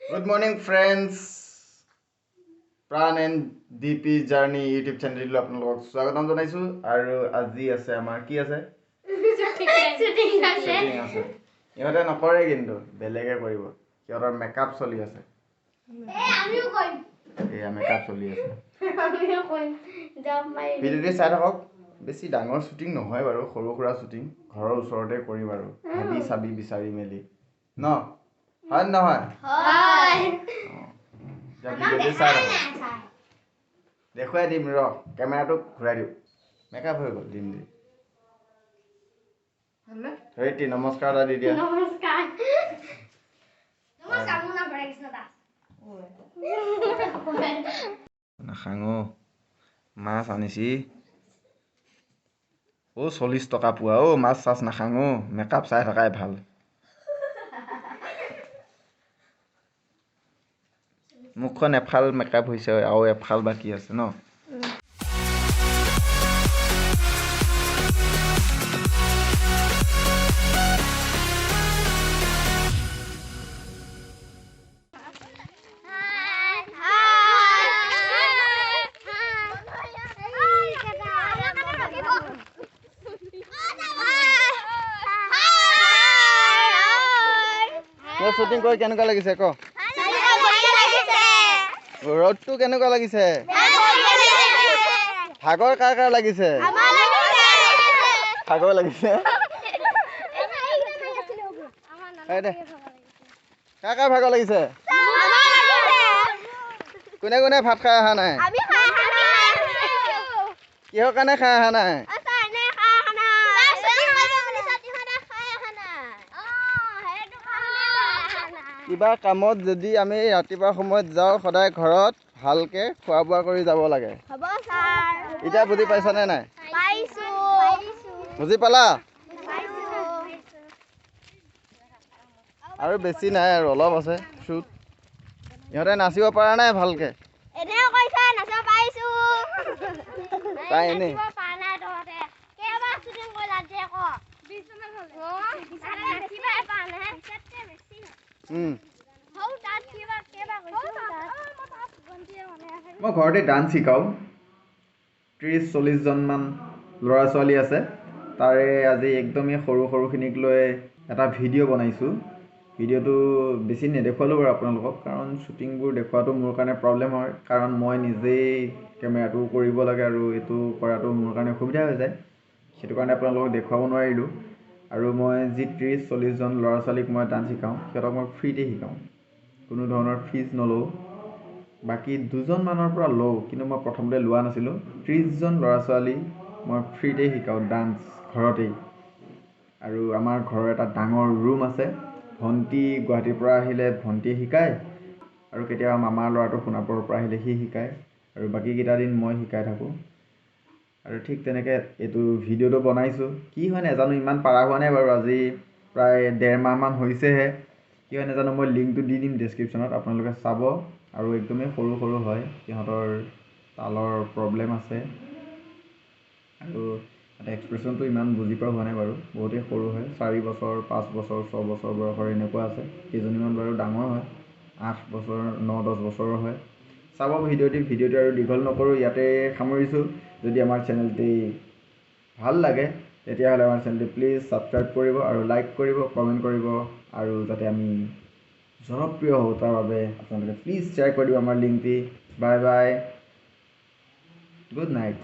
Good morning, friends. প্ৰাণ and DP journey YouTube চেনেললৈ আপোনালোকক স্বাগতম জনাইছোঁ আৰু আজি আছে আমাৰ কি আছে শ্বুটিং আছে ইহঁতে নকৰে কিন্তু বেলেগে কৰিব সিহঁতৰ মেকআপ চলি আছে এয়া মেকআপ চলি আছে ভিডিঅ'টো চাই থাকক বেছি ডাঙৰ শ্বুটিং নহয় বাৰু সৰু সুৰা শ্বুটিং ঘৰৰ ওচৰতে কৰিম আৰু হাবি চাবি বিচাৰি মেলি ন হয় নহয় দেখুৱাই দিম ৰ কেমেৰাটো ঘূৰাই দিওঁ মেকআপ হৈ গ'ল দিম দি হেৰি নমস্কাৰ এটা দি দিয়া নাখাঙো মাছ আনিছি 40 টকা পোৱা মাছ চাছ নাখাঙো মেকআপ চাই থকাই ভাল মুখখন এফাল মেকআপ হৈছে আৰু এফাল বাকী আছে ন শ্বুটিং কৰি কেনেকুৱা লাগিছে ক ৰ'দটো কেনেকুৱা লাগিছে ভাগৰ কাৰ কাৰ লাগিছে ভাগৰ লাগিছে কাৰ কাৰ ভাগৰ লাগিছে কোনে কোনে ভাত খাই অহা নাই কিহৰ কাৰণে খাই অহা নাই কিবা কামত যদি আমি ৰাতিপুৱা সময়ত যাওঁ সদায় ঘৰত ভালকে খোৱা বোৱা কৰি যাব লাগে এতিয়া বুজি পাইছানে নাই বুজি পালা আৰু বেছি নাই আৰু অলপ আছে শ্বুট ইহঁতে নাচিব পৰা নাই ভালকে তাই এনেই মই ঘৰতে ডান্স শিকাওঁ 30-40 জনমান ল'ৰা ছোৱালী আছে তাৰে আজি একদমেই সৰু সৰুখিনিক লৈ এটা ভিডিঅ' বনাইছোঁ ভিডিঅ'টো বেছি নেদেখুৱালোঁ বাৰু আপোনালোকক কাৰণ শ্বুটিংবোৰ দেখুৱাটো মোৰ কাৰণে প্ৰব্লেম হয় কাৰণ মই নিজেই কেমেৰাটো কৰিব লাগে আৰু এইটো কৰাটো মোৰ কাৰণে অসুবিধা হৈ যায় সেইটো কাৰণে আপোনালোকক দেখুৱাব নোৱাৰিলোঁ আৰু মই যি 30-40 জন ল'ৰা ছোৱালীক মই ডান্স শিকাওঁ সিহঁতক মই ফ্ৰীতে শিকাওঁ কোনো ধৰণৰ ফিজ নলওঁ বাকী 2জন মানৰ পৰা লওঁ কিন্তু মই প্ৰথমতে লোৱা নাছিলোঁ 30 জন ল'ৰা ছোৱালী মই ফ্ৰীতে শিকাওঁ ডান্স ঘৰতেই আৰু আমাৰ ঘৰৰ এটা ডাঙৰ ৰুম আছে ভণ্টি গুৱাহাটীৰ পৰা আহিলে ভণ্টিয়ে শিকায় আৰু কেতিয়াবা মামাৰ ল'ৰাটো সোণাপুৰৰ পৰা আহিলে সি শিকায় আৰু বাকীকেইটা দিন মই শিকাই থাকোঁ আৰু ঠিক তেনেকৈ এইটো ভিডিঅ'টো বনাইছোঁ কি হয় নাজানো ইমান পাৰা হোৱা নাই বাৰু আজি প্ৰায় 1.5 মাহমান হৈছেহে কি হয় নাজানো মই লিংকটো দি দিম ডেছক্ৰিপশ্যনত আপোনালোকে চাব আৰু একদমেই সৰু সৰু হয় সিহঁতৰ তালৰ প্ৰব্লেম আছে আৰু এক্সপ্ৰেশ্যনটো ইমান বুজি পোৱা হোৱা নাই বাৰু বহুতেই সৰু হয় 4 বছৰ 5 বছৰ 6 বছৰ বয়সৰ এনেকুৱা আছে কেইজনীমান বাৰু ডাঙৰ হয় 8 বছৰ 9-10 বছৰৰ হয় চাব ভিডিঅ'টো আৰু দীঘল নকৰোঁ ইয়াতে সামৰিছোঁ যদি আমাৰ চেনেলটি ভাল লাগে তেতিয়াহ'লে আমাৰ চেনেলটি প্লিজ ছাবস্ক্ৰাইব কৰিব আৰু লাইক কৰিব কমেণ্ট কৰিব আৰু যাতে আমি জনপ্ৰিয় হওঁ তাৰ বাবে আপোনালোকে প্লিজ শ্বেয়াৰ কৰি দিব আমাৰ লিংকটি বাই বাই গুড নাইট